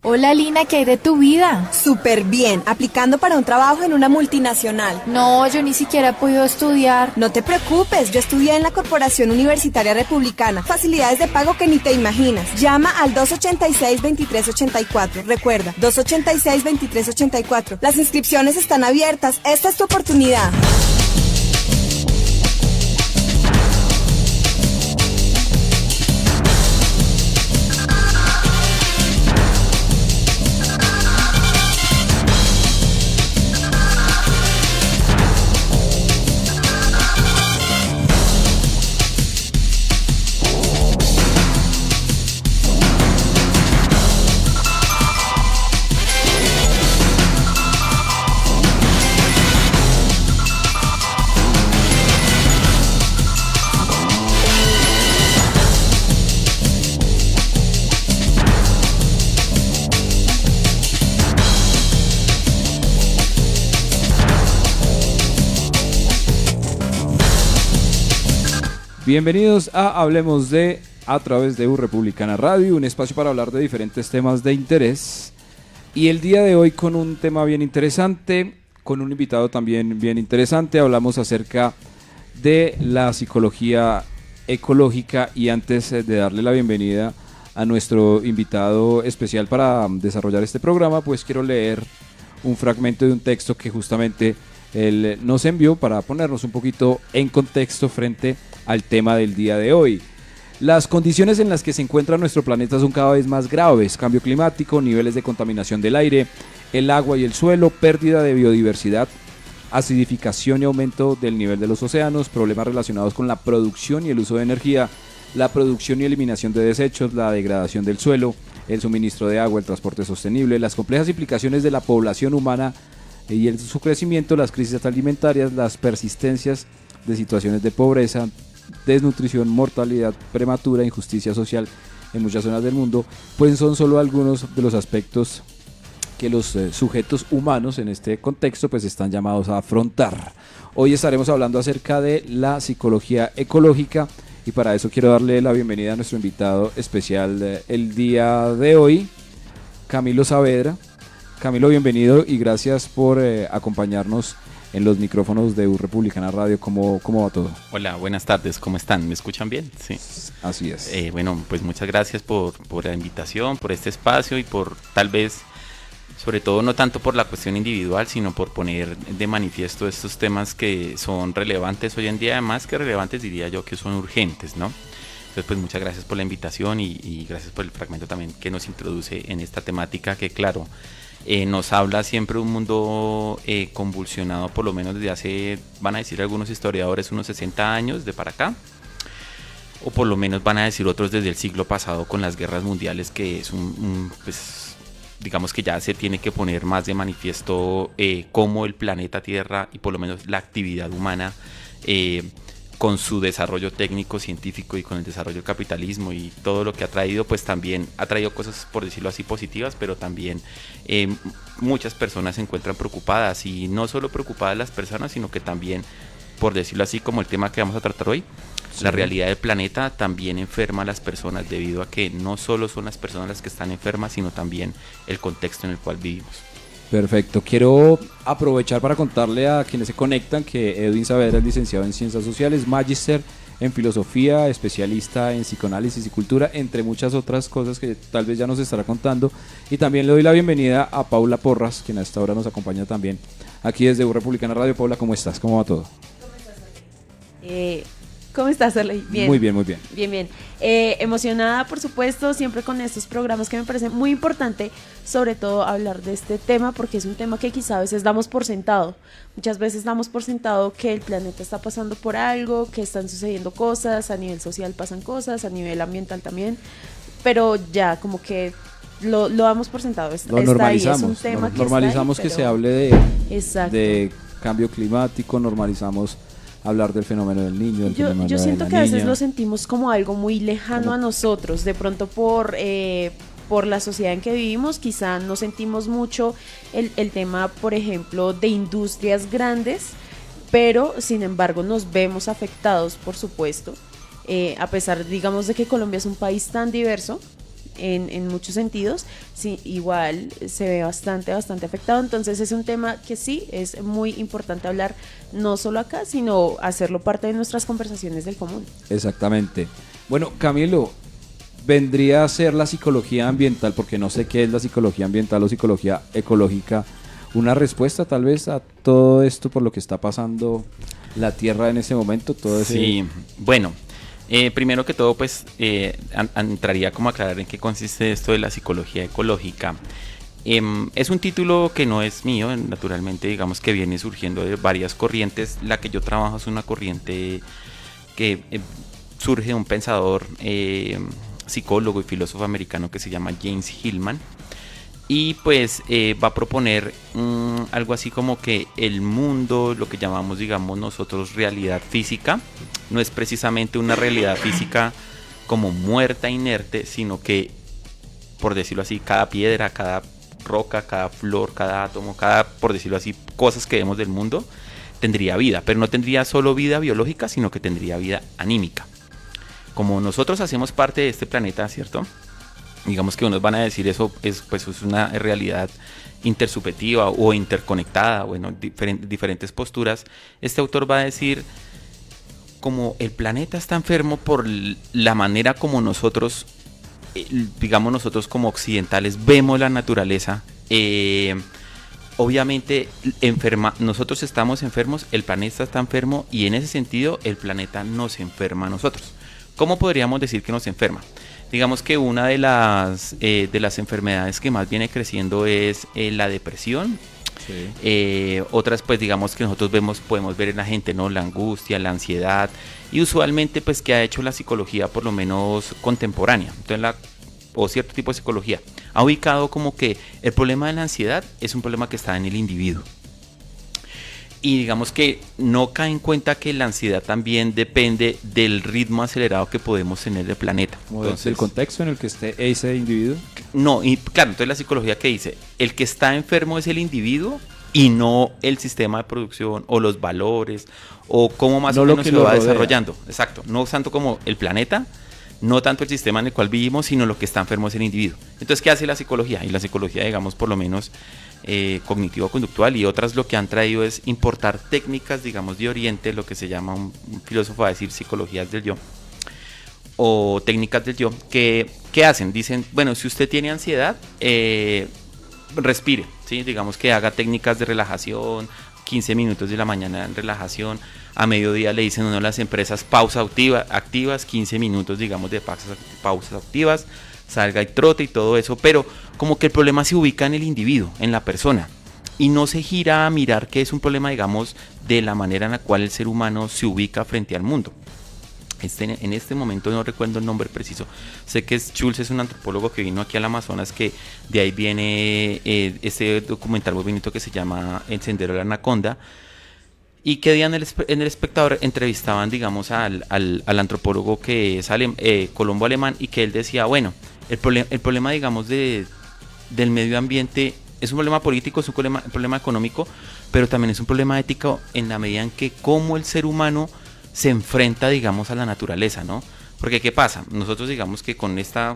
Hola Lina, ¿qué hay de tu vida? Súper bien, aplicando para un trabajo en una multinacional. No, yo ni siquiera he podido estudiar. No te preocupes, yo estudié en la Corporación Universitaria Republicana. Facilidades de pago que ni te imaginas. Llama al 286-2384. Recuerda, 286-2384. Las inscripciones están abiertas. Esta es tu oportunidad. Bienvenidos a Hablemos de a través de U Republicana Radio, un espacio para hablar de diferentes temas de interés. Y el día de hoy con un tema bien interesante, con un invitado también bien interesante. Hablamos acerca de la psicología ecológica y antes de darle la bienvenida a nuestro invitado especial para desarrollar este programa, pues quiero leer un fragmento de un texto que justamente él nos envió para ponernos un poquito en contexto frente al tema del día de hoy. Las condiciones en las que se encuentra nuestro planeta son cada vez más graves: cambio climático, niveles de contaminación del aire, el agua y el suelo, pérdida de biodiversidad, acidificación y aumento del nivel de los océanos, problemas relacionados con la producción y el uso de energía, la producción y eliminación de desechos, la degradación del suelo, el suministro de agua, el transporte sostenible, las complejas implicaciones de la población humana y su crecimiento, las crisis alimentarias, las persistencias de situaciones de pobreza, desnutrición, mortalidad prematura, injusticia social en muchas zonas del mundo, pues son solo algunos de los aspectos que los sujetos humanos en este contexto pues están llamados a afrontar. Hoy estaremos hablando acerca de la psicología ecológica y para eso quiero darle la bienvenida a nuestro invitado especial el día de hoy, Camilo Saavedra. Camilo, bienvenido y gracias por acompañarnos en los micrófonos de U Republicana Radio. ¿Cómo va todo? Hola, buenas tardes, ¿cómo están? ¿Me escuchan bien? Sí. Así es. Bueno, pues muchas gracias por la invitación, por este espacio y por tal vez, sobre todo no tanto por la cuestión individual, sino por poner de manifiesto estos temas que son relevantes hoy en día, además que relevantes diría yo que son urgentes, ¿no? Entonces pues muchas gracias por la invitación y gracias por el fragmento también que nos introduce en esta temática que claro, nos habla siempre de un mundo convulsionado, por lo menos desde hace, van a decir algunos historiadores, unos 60 años de para acá, o por lo menos van a decir otros desde el siglo pasado con las guerras mundiales, que es pues digamos que ya se tiene que poner más de manifiesto cómo el planeta Tierra y por lo menos la actividad humana con su desarrollo técnico, científico y con el desarrollo del capitalismo y todo lo que ha traído, pues también ha traído cosas, por decirlo así, positivas, pero también muchas personas se encuentran preocupadas y no solo preocupadas las personas, sino que también, por decirlo así, como el tema que vamos a tratar hoy, sí, la realidad del planeta también enferma a las personas debido a que no solo son las personas las que están enfermas, sino también el contexto en el cual vivimos. Perfecto, quiero aprovechar para contarle a quienes se conectan que Edwin Saavedra es licenciado en Ciencias Sociales, magíster en Filosofía, especialista en Psicoanálisis y Cultura, entre muchas otras cosas que tal vez ya nos estará contando. Y también le doy la bienvenida a Paula Porras, quien a esta hora nos acompaña también aquí desde U Republicana Radio. Paula, ¿cómo estás? ¿Cómo va todo? ¿Cómo estás, Arley? Bien. Muy bien, muy bien. Bien. Emocionada, por supuesto, siempre con estos programas que me parece muy importante, sobre todo hablar de este tema, porque es un tema que quizá a veces damos por sentado. Muchas veces damos por sentado que el planeta está pasando por algo, que están sucediendo cosas, a nivel social pasan cosas, a nivel ambiental también, pero ya como que lo damos por sentado. Lo normalizamos, ahí, es un tema normalizamos que, que se hable de cambio climático, normalizamos hablar del fenómeno del niño, yo siento que a veces lo sentimos como algo muy lejano a nosotros, de pronto por la sociedad en que vivimos, quizá no sentimos mucho el tema, por ejemplo, de industrias grandes, pero sin embargo nos vemos afectados, por supuesto, a pesar, digamos, de que Colombia es un país tan diverso, en muchos sentidos, sí, igual se ve bastante afectado. Entonces es un tema que sí es muy importante hablar, no solo acá, sino hacerlo parte de nuestras conversaciones del común. Exactamente. Bueno, Camilo, vendría a ser la psicología ambiental, porque no sé qué es la psicología ambiental o psicología ecológica, una respuesta tal vez a todo esto por lo que está pasando la Tierra en ese momento, todo ese... Sí, bueno, primero que todo pues entraría como a aclarar en qué consiste esto de la psicología ecológica. Es un título que no es mío, naturalmente, digamos que viene surgiendo de varias corrientes. La que yo trabajo es una corriente que surge de un pensador, psicólogo y filósofo americano que se llama James Hillman. Y pues va a proponer algo así como que el mundo, lo que llamamos, digamos nosotros, realidad física, no es precisamente una realidad física como muerta, inerte, sino que, por decirlo así, cada piedra, cada roca, cada flor, cada átomo, cada, por decirlo así, cosas que vemos del mundo, tendría vida, pero no tendría solo vida biológica, sino que tendría vida anímica. Como nosotros hacemos parte de este planeta, ¿cierto? Digamos que unos van a decir eso es una realidad intersubjetiva o interconectada, bueno, diferentes posturas. Este autor va a decir, como el planeta está enfermo por la manera como nosotros, digamos nosotros como occidentales vemos la naturaleza, obviamente nosotros estamos enfermos, el planeta está enfermo y en ese sentido el planeta nos enferma a nosotros. ¿Cómo podríamos decir que nos enferma? Digamos que una de las enfermedades que más viene creciendo es la depresión. Sí. Otras pues digamos que nosotros podemos ver en la gente, ¿no? La angustia, la ansiedad, y usualmente pues que ha hecho la psicología por lo menos contemporánea, entonces o cierto tipo de psicología ha ubicado como que el problema de la ansiedad es un problema que está en el individuo. Y digamos que no cae en cuenta que la ansiedad también depende del ritmo acelerado que podemos tener del planeta. Entonces, ¿el contexto en el que esté ese individuo? No, y claro, entonces la psicología que dice, el que está enfermo es el individuo y no el sistema de producción o los valores o cómo más o menos se lo va desarrollando. Exacto, no tanto como el planeta, no tanto el sistema en el cual vivimos, sino lo que está enfermo es el individuo. Entonces, ¿qué hace la psicología? Y la psicología, digamos, por lo menos cognitivo-conductual y otras, lo que han traído es importar técnicas, digamos, de Oriente, lo que se llama, un filósofo va a decir, psicologías del yo, o técnicas del yo, que hacen, dicen, bueno, si usted tiene ansiedad, respire, ¿sí? Digamos que haga técnicas de relajación, 15 minutos de la mañana en relajación, a mediodía le dicen a las empresas pausas activas, 15 minutos, digamos, de pausas activas, salga y trote y todo eso, pero como que el problema se ubica en el individuo, en la persona, y no se gira a mirar que es un problema, digamos, de la manera en la cual el ser humano se ubica frente al mundo. En este momento no recuerdo el nombre preciso, sé que Schulz es un antropólogo que vino aquí al Amazonas, que de ahí viene este documental muy bonito que se llama El Sendero de la Anaconda, y que día en el Espectador entrevistaban, digamos, al antropólogo que es Colombo alemán, y que él decía, bueno, el problema, digamos, del medio ambiente es un problema político, es un problema económico, pero también es un problema ético en la medida en que cómo el ser humano se enfrenta, digamos, a la naturaleza, ¿no? Porque ¿qué pasa? Nosotros, digamos que con esta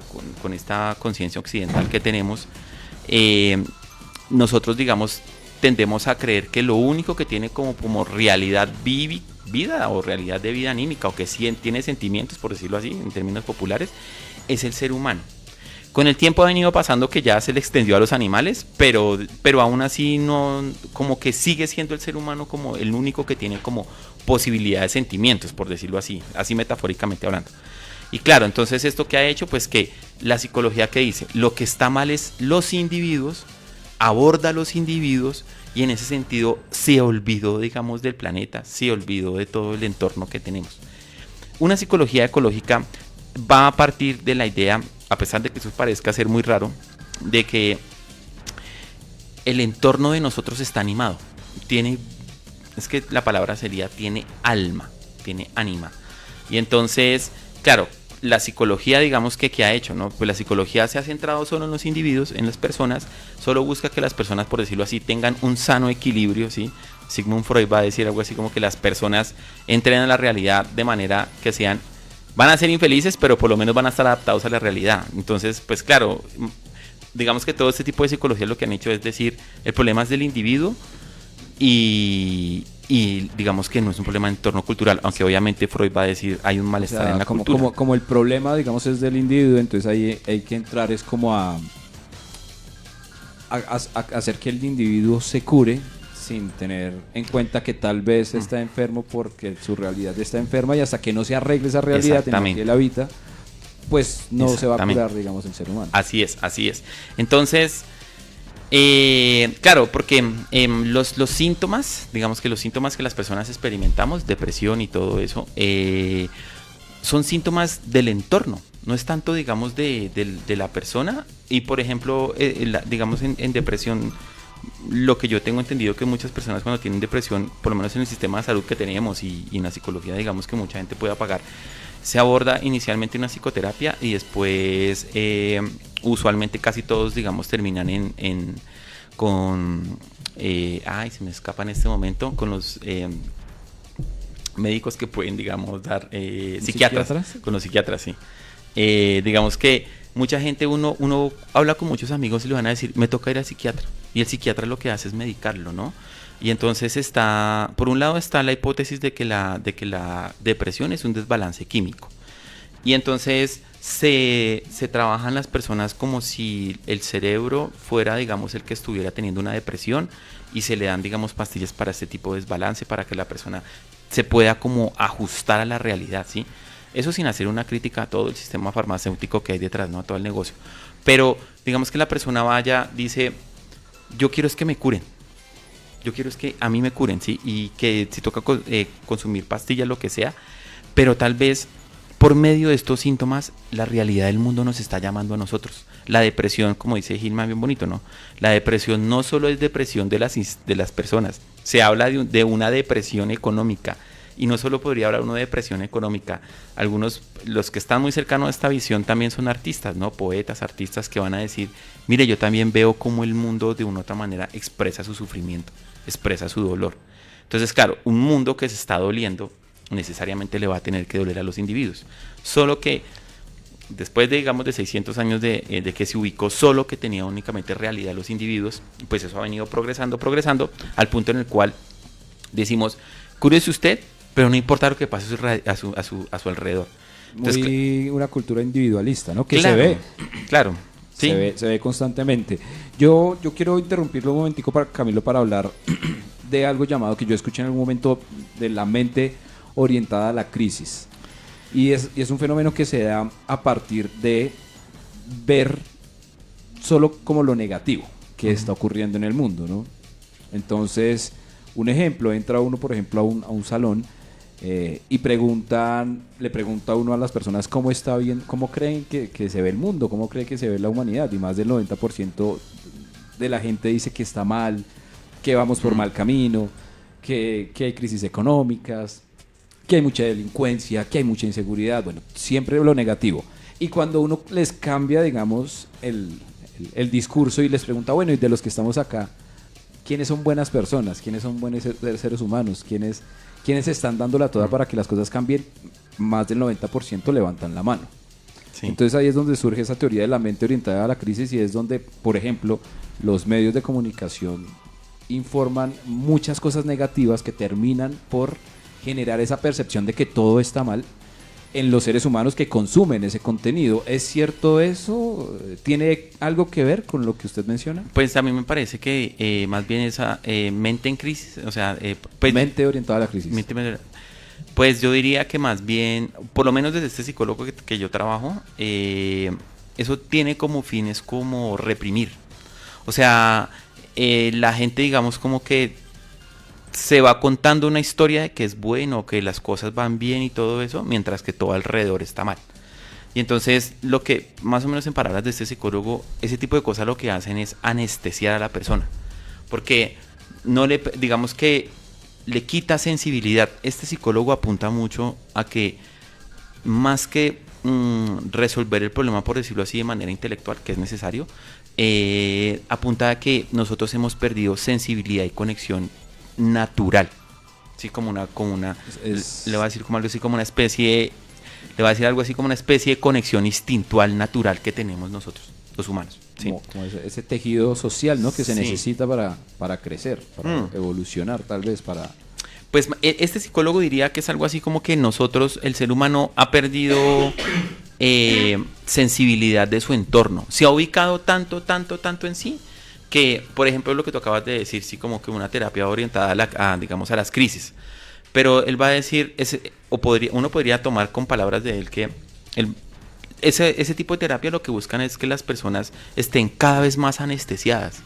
conciencia occidental que tenemos, nosotros, digamos, tendemos a creer que lo único que tiene como realidad vida o realidad de vida anímica, o que sí tiene sentimientos, por decirlo así, en términos populares, es el ser humano. Con el tiempo ha venido pasando que ya se le extendió a los animales, pero aún así no, como que sigue siendo el ser humano como el único que tiene como posibilidad de sentimientos, por decirlo así metafóricamente hablando. Y claro, entonces esto que ha hecho, pues que la psicología que dice, lo que está mal es los individuos, aborda a los individuos, y en ese sentido se olvidó, digamos, del planeta, se olvidó de todo el entorno que tenemos. Una psicología ecológica va a partir de la idea, a pesar de que eso parezca ser muy raro, de que el entorno de nosotros está animado, tiene alma, tiene ánima. Y entonces, claro, la psicología, digamos que ha hecho, ¿no? Pues la psicología se ha centrado solo en los individuos, en las personas, solo busca que las personas, por decirlo así, tengan un sano equilibrio, ¿sí? Sigmund Freud va a decir algo así como que las personas entren a la realidad de manera que sean van a ser infelices, pero por lo menos van a estar adaptados a la realidad. Entonces, pues claro, digamos que todo este tipo de psicología lo que han hecho es decir, el problema es del individuo y digamos que no es un problema en entorno cultural, aunque obviamente Freud va a decir hay un O malestar sea, en la cultura. como el problema, digamos, es del individuo, entonces ahí hay que entrar es como a hacer que el individuo se cure sin tener en cuenta que tal vez está enfermo porque su realidad está enferma, y hasta que no se arregle esa realidad en la que él habita, pues no se va a curar, digamos, el ser humano. Así es, así es. Entonces, claro, porque los síntomas, digamos que los síntomas que las personas experimentamos, depresión y todo eso, son síntomas del entorno, no es tanto, digamos, de la persona. Y por ejemplo, digamos en depresión, lo que yo tengo entendido que muchas personas cuando tienen depresión, por lo menos en el sistema de salud que tenemos y en la psicología, digamos que mucha gente puede pagar, se aborda inicialmente una psicoterapia y después usualmente casi todos, digamos, terminan con se me escapa en este momento, con los médicos que pueden, digamos, dar psiquiatras, con los psiquiatras, sí. Digamos que mucha gente, uno habla con muchos amigos y le van a decir, me toca ir al psiquiatra, y el psiquiatra lo que hace es medicarlo, ¿no? Y entonces por un lado está la hipótesis de que la depresión es un desbalance químico, y entonces se trabajan las personas como si el cerebro fuera, digamos, el que estuviera teniendo una depresión, y se le dan, digamos, pastillas para este tipo de desbalance, para que la persona se pueda como ajustar a la realidad, ¿sí? Eso sin hacer una crítica a todo el sistema farmacéutico que hay detrás, ¿no? A todo el negocio. Pero digamos que la persona dice, yo quiero es que me curen. Yo quiero es que a mí me curen, ¿sí? Y que si toca consumir pastillas, lo que sea, pero tal vez por medio de estos síntomas, la realidad del mundo nos está llamando a nosotros. La depresión, como dice Gilman, bien bonito, ¿no? La depresión no solo es depresión de las personas, se habla de una depresión económica. Y no solo podría hablar uno de depresión económica. Algunos, los que están muy cercanos a esta visión, también son artistas, ¿no? Poetas, artistas que van a decir, mire, yo también veo cómo el mundo de una u otra manera expresa su sufrimiento, expresa su dolor. Entonces, claro, un mundo que se está doliendo necesariamente le va a tener que doler a los individuos. Solo que después de, digamos, de 600 años de que se ubicó solo que tenía únicamente realidad los individuos, pues eso ha venido progresando, al punto en el cual decimos, cúrese usted, pero no importa lo que pase a su alrededor. Entonces, muy una cultura individualista, ¿no? Que claro, se ve. Claro. Sí. Se ve constantemente. Yo quiero interrumpirlo un momentico, Camilo, para hablar de algo llamado, que yo escuché en algún momento, de la mente orientada a la crisis. Y es un fenómeno que se da a partir de ver solo como lo negativo que está ocurriendo en el mundo, ¿no? Entonces, un ejemplo, entra uno, por ejemplo, a un salón y le pregunta uno a las personas cómo está bien, cómo creen que se ve el mundo, cómo cree que se ve la humanidad, y más del 90% de la gente dice que está mal, que vamos por mal camino, que hay crisis económicas, que hay mucha delincuencia, que hay mucha inseguridad, bueno, siempre lo negativo. Y cuando uno les cambia, digamos, el discurso y les pregunta, bueno, y de los que estamos acá, ¿quiénes son buenas personas? ¿Quiénes son buenos seres humanos? ¿Quiénes están dándola toda para que las cosas cambien? Más del 90% levantan la mano. Sí. Entonces ahí es donde surge esa teoría de la mente orientada a la crisis, y es donde, por ejemplo, los medios de comunicación informan muchas cosas negativas que terminan por generar esa percepción de que todo está mal en los seres humanos que consumen ese contenido. ¿Es cierto eso? ¿Tiene algo que ver con lo que usted menciona? Pues a mí me parece que más bien esa mente en crisis, o sea... pues, mente orientada a la crisis. Pues yo diría que más bien, por lo menos desde este psicólogo que yo trabajo, eso tiene como fines como reprimir. O sea, la gente, digamos, como que se va contando una historia de que es bueno, que las cosas van bien y todo eso, mientras que todo alrededor está mal. Y entonces, lo que, más o menos en palabras de este psicólogo, ese tipo de cosas lo que hacen es anestesiar a la persona. Porque no digamos que le quita sensibilidad. Este psicólogo apunta mucho a que más que resolver el problema, por decirlo así, de manera intelectual, que es necesario, apunta a que nosotros hemos perdido sensibilidad y conexión natural, ¿sí? Le voy a decir como algo así, como una especie le va a decir algo así como una especie de conexión instintual natural que tenemos nosotros, los humanos. ¿Sí? Como ese tejido social, ¿no? Que se Sí. necesita para crecer, para evolucionar tal vez, para... Pues este psicólogo diría que es algo así como que nosotros, el ser humano, ha perdido sensibilidad de su entorno. Se ha ubicado tanto en sí, que, por ejemplo, lo que tú acabas de decir, sí, como que una terapia orientada digamos, a las crisis. Pero él va a decir, uno podría tomar con palabras de él que ese tipo de terapia lo que buscan es que las personas estén cada vez más anestesiadas.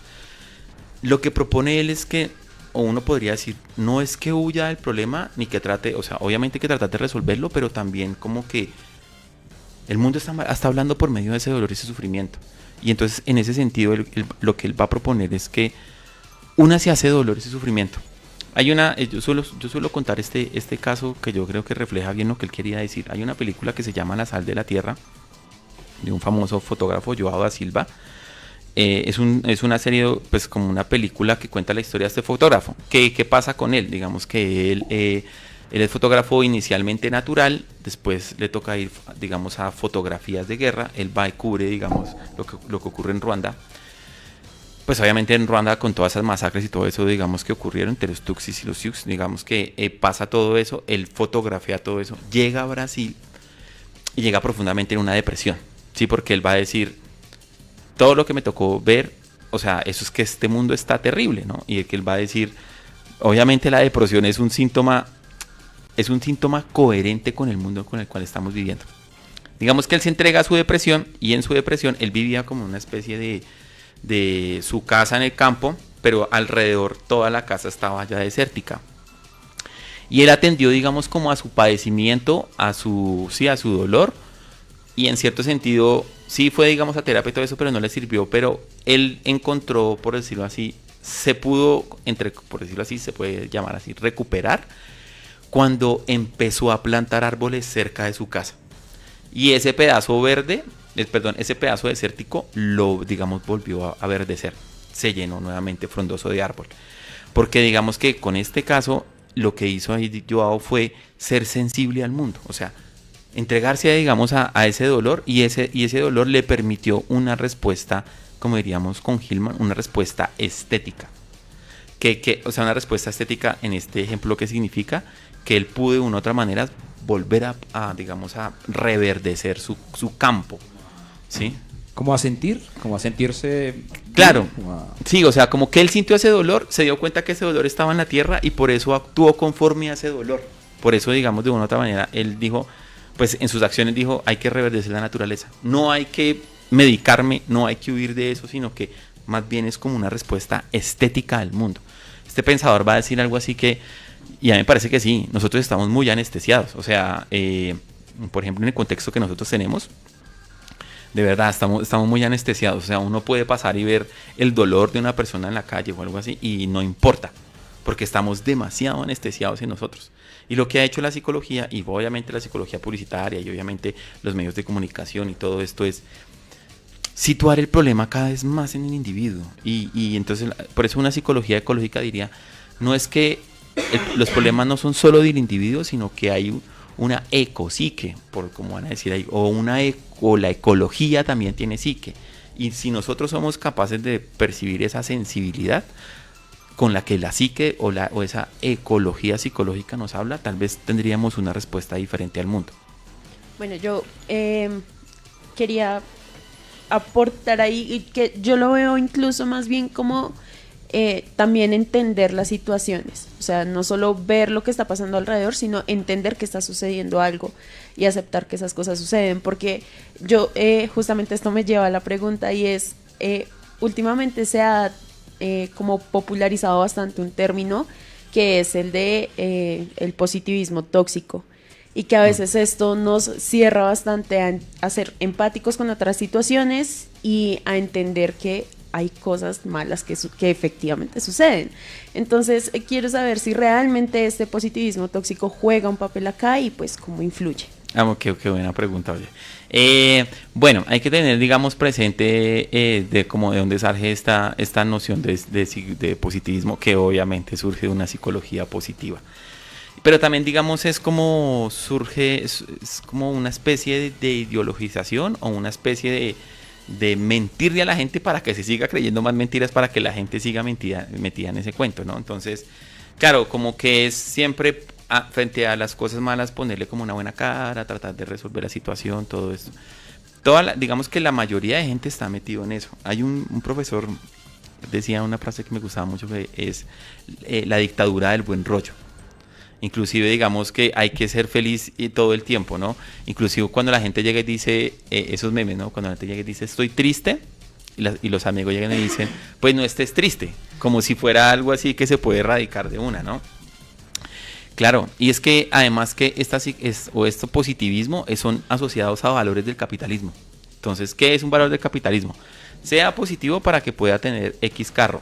Lo que propone él es que, o uno podría decir, no es que huya del problema, ni que trate, o sea, obviamente hay que tratar de resolverlo, pero también como que el mundo está hablando por medio de ese dolor y ese sufrimiento. Y entonces, en ese sentido, lo que él va a proponer es que una se hace dolor y ese sufrimiento. Yo suelo contar este caso que yo creo que refleja bien lo que él quería decir. Hay una película que se llama La sal de la tierra, de un famoso fotógrafo, Joao da Silva. Es una serie, pues como una película que cuenta la historia de este fotógrafo. ¿Qué pasa con él? Digamos que él es fotógrafo inicialmente natural, después le toca ir, digamos, a fotografías de guerra. Él va y cubre, digamos, lo que ocurre en Ruanda. Pues obviamente en Ruanda, con todas esas masacres y todo eso, digamos, que ocurrieron entre los Tutsis y los Sioux, digamos que pasa todo eso, él fotografía todo eso, llega a Brasil y llega profundamente en una depresión, ¿sí? Porque él va a decir, todo lo que me tocó ver, o sea, eso es que este mundo está terrible, ¿no? Y que él va a decir, obviamente la depresión es un síntoma coherente con el mundo con el cual estamos viviendo. Digamos que él se entrega a su depresión, y en su depresión él vivía como una especie de su casa en el campo, pero alrededor toda la casa estaba ya desértica. Y él atendió, digamos, como a su padecimiento, a su dolor, y en cierto sentido sí fue, digamos, a terapia y todo eso, pero no le sirvió. Pero él encontró, por decirlo así, se pudo, por decirlo así, se puede llamar así, recuperar, cuando empezó a plantar árboles cerca de su casa. Y ese pedazo ese pedazo desértico digamos, volvió a verdecer. Se llenó nuevamente frondoso de árbol. Porque digamos que con este caso, lo que hizo ahí Joao fue ser sensible al mundo. O sea, entregarse, digamos, a ese dolor, y ese dolor le permitió una respuesta, como diríamos con Hillman, una respuesta estética. O sea, una respuesta estética en este ejemplo, que significa que él pudo de una u otra manera volver a reverdecer su campo, ¿sí? Como a sentirse... Claro, como sí, o sea, como que él sintió ese dolor, se dio cuenta que ese dolor estaba en la tierra y por eso actuó conforme a ese dolor. Por eso, digamos, de una u otra manera, él dijo, pues en sus acciones dijo, hay que reverdecer la naturaleza. No hay que medicarme, no hay que huir de eso, sino que más bien es como una respuesta estética al mundo. Este pensador va a decir algo así que, y a mí me parece que sí, nosotros estamos muy anestesiados. O sea, por ejemplo, en el contexto que nosotros tenemos, de verdad, estamos muy anestesiados. O sea, uno puede pasar y ver el dolor de una persona en la calle o algo así y no importa, porque estamos demasiado anestesiados en nosotros. Y lo que ha hecho la psicología, y obviamente la psicología publicitaria, y obviamente los medios de comunicación y todo esto, es situar el problema cada vez más en el individuo. Y entonces, por eso una psicología ecológica diría, no es que los problemas no son solo del individuo, sino que hay una ecopsique, por como van a decir ahí, o la ecología también tiene psique. Y si nosotros somos capaces de percibir esa sensibilidad con la que la psique o esa ecología psicológica nos habla, tal vez tendríamos una respuesta diferente al mundo. Bueno, yo quería aportar ahí, y que yo lo veo incluso más bien como también entender las situaciones. O sea, no solo ver lo que está pasando alrededor, sino entender que está sucediendo algo y aceptar que esas cosas suceden. Porque yo, justamente esto me lleva a la pregunta, y es, últimamente se ha como popularizado bastante un término que es el de el positivismo tóxico, y que a veces esto nos cierra bastante a ser empáticos con otras situaciones y a entender que hay cosas malas que efectivamente suceden. Entonces, quiero saber si realmente este positivismo tóxico juega un papel acá, y pues cómo influye. Qué buena pregunta, oye. Bueno, hay que tener, digamos, presente de dónde surge esta noción de positivismo, que obviamente surge de una psicología positiva. Pero también, digamos, es como surge, es como una especie de ideologización o una especie de mentirle a la gente para que se siga creyendo más mentiras, para que la gente siga metida en ese cuento, ¿no? Entonces, claro, como que es siempre frente a las cosas malas ponerle como una buena cara, tratar de resolver la situación, todo esto. Digamos que la mayoría de gente está metido en eso. Hay un profesor, decía una frase que me gustaba mucho, que es la dictadura del buen rollo. Inclusive digamos que hay que ser feliz todo el tiempo, ¿no? Inclusive cuando la gente llega y dice, esos memes, ¿no? Cuando la gente llega y dice, estoy triste, y los amigos llegan y dicen, pues no estés triste, como si fuera algo así que se puede erradicar de una, ¿no? Claro, y es que además que esto positivismo son asociados a valores del capitalismo. Entonces, ¿qué es un valor del capitalismo? Sea positivo para que pueda tener X carro,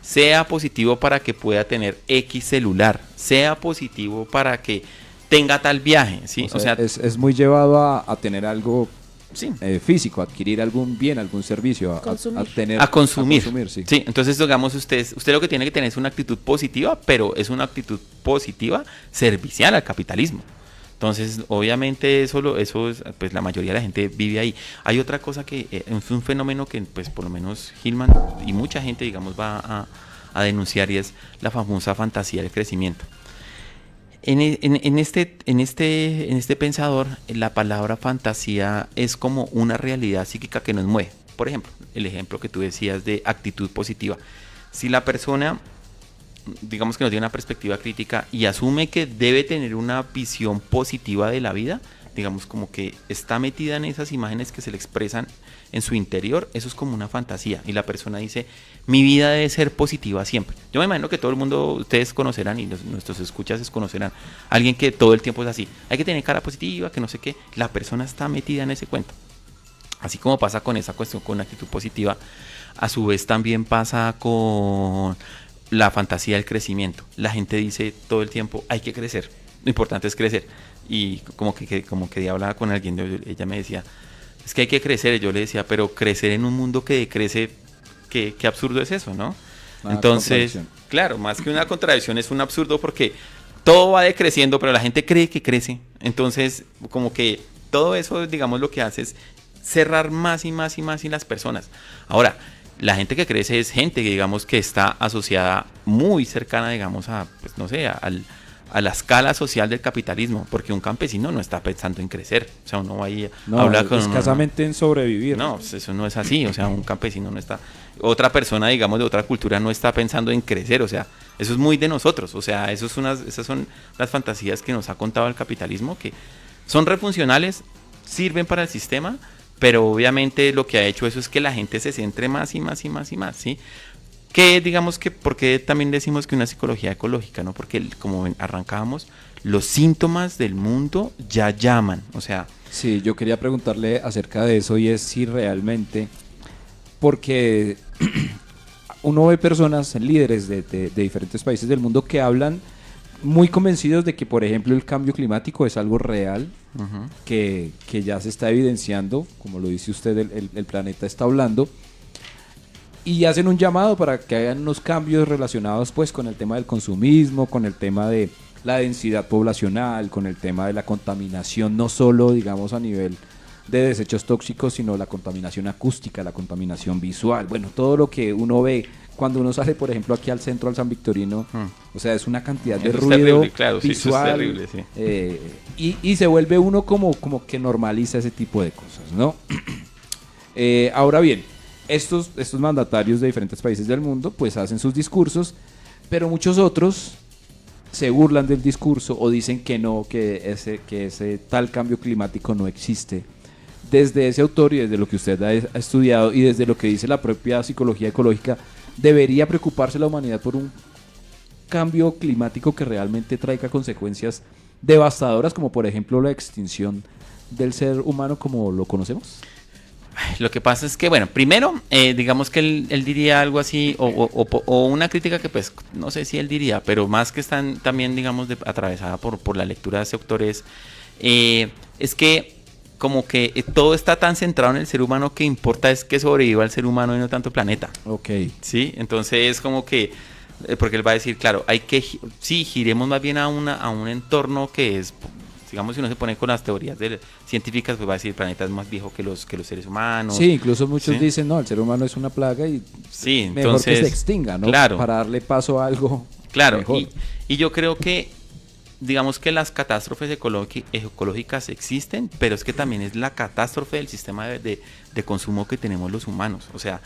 sea positivo para que pueda tener X celular, sea positivo para que tenga tal viaje, ¿sí? O sea, es muy llevado a tener algo sí. Físico, adquirir algún bien, algún servicio, a consumir. Sí. Sí, entonces digamos usted lo que tiene que tener es una actitud positiva, pero es una actitud positiva servicial al capitalismo. Entonces, obviamente eso es, pues la mayoría de la gente vive ahí. Hay otra cosa que es un fenómeno que pues por lo menos Hillman y mucha gente digamos va a denunciar, y es la famosa fantasía del crecimiento. En este pensador, la palabra fantasía es como una realidad psíquica que nos mueve. Por ejemplo, el ejemplo que tú decías de actitud positiva. Si la persona, digamos que no tiene una perspectiva crítica y asume que debe tener una visión positiva de la vida, digamos como que está metida en esas imágenes que se le expresan en su interior, eso es como una fantasía, y la persona dice, mi vida debe ser positiva siempre. Yo me imagino que todo el mundo, ustedes conocerán, y nuestros escuchas conocerán, alguien que todo el tiempo es así, hay que tener cara positiva, que no sé qué, la persona está metida en ese cuento. Así como pasa con esa cuestión, con una actitud positiva, a su vez también pasa con la fantasía del crecimiento. La gente dice todo el tiempo, hay que crecer, lo importante es crecer. Y como que hablaba con alguien, ella me decía, es que hay que crecer. Y yo le decía, pero crecer en un mundo que decrece, qué absurdo es eso, ¿no? Entonces, claro, más que una contradicción es un absurdo, porque todo va decreciendo, pero la gente cree que crece. Entonces, como que todo eso, digamos, lo que hace es cerrar más y más y más y las personas. Ahora, la gente que crece es gente que digamos que está asociada muy cercana, digamos, a, pues no sé, a la escala social del capitalismo, porque un campesino no está pensando en crecer. O sea, uno va ahí a hablar con escasamente en sobrevivir. No, pues eso no es así. O sea, un campesino no está, otra persona, digamos, de otra cultura no está pensando en crecer. O sea, eso es muy de nosotros. O sea, esas son las fantasías que nos ha contado el capitalismo, que son refuncionales, sirven para el sistema, pero obviamente lo que ha hecho eso es que la gente se centre más y más y más y más, ¿sí? Que digamos que, porque también decimos que una psicología ecológica, ¿no? Porque como arrancábamos, los síntomas del mundo ya llaman, o sea... Sí, yo quería preguntarle acerca de eso, y es si realmente, porque uno ve personas, líderes de diferentes países del mundo, que hablan muy convencidos de que, por ejemplo, el cambio climático es algo real, que ya se está evidenciando, como lo dice usted, el planeta está hablando, y hacen un llamado para que hagan unos cambios relacionados pues con el tema del consumismo, con el tema de la densidad poblacional, con el tema de la contaminación, no solo digamos a nivel de desechos tóxicos, sino la contaminación acústica, la contaminación visual, bueno, todo lo que uno ve cuando uno sale, por ejemplo, aquí al centro, al San Victorino, o sea, es una cantidad de ruido terrible, claro, visual, sí, eso es terrible, sí. Y se vuelve uno como que normaliza ese tipo de cosas, ¿no? Ahora bien, estos mandatarios de diferentes países del mundo pues hacen sus discursos, pero muchos otros se burlan del discurso o dicen que no, que ese tal cambio climático no existe. Desde ese autor y desde lo que usted ha estudiado y desde lo que dice la propia psicología ecológica, ¿debería preocuparse la humanidad por un cambio climático que realmente traiga consecuencias devastadoras, como por ejemplo la extinción del ser humano como lo conocemos? Lo que pasa es que, bueno, primero, digamos que él diría algo así, o una crítica que pues, no sé si él diría, pero más que están también, digamos, atravesada por la lectura de ese autor es que como que todo está tan centrado en el ser humano que importa es que sobreviva el ser humano y no tanto el planeta. Ok. Sí, entonces es como que porque él va a decir, claro, sí, giremos más bien a un entorno que es, digamos, si uno se pone con las teorías científicas, pues va a decir, el planeta es más viejo que los seres humanos. Sí, incluso muchos ¿sí? dicen, no, el ser humano es una plaga y Sí, mejor entonces, que se extinga, ¿no? claro. Para darle paso a algo Claro, mejor. y yo creo que, digamos que las catástrofes ecológicas existen, pero es que también es la catástrofe del sistema de consumo que tenemos los humanos. O sea,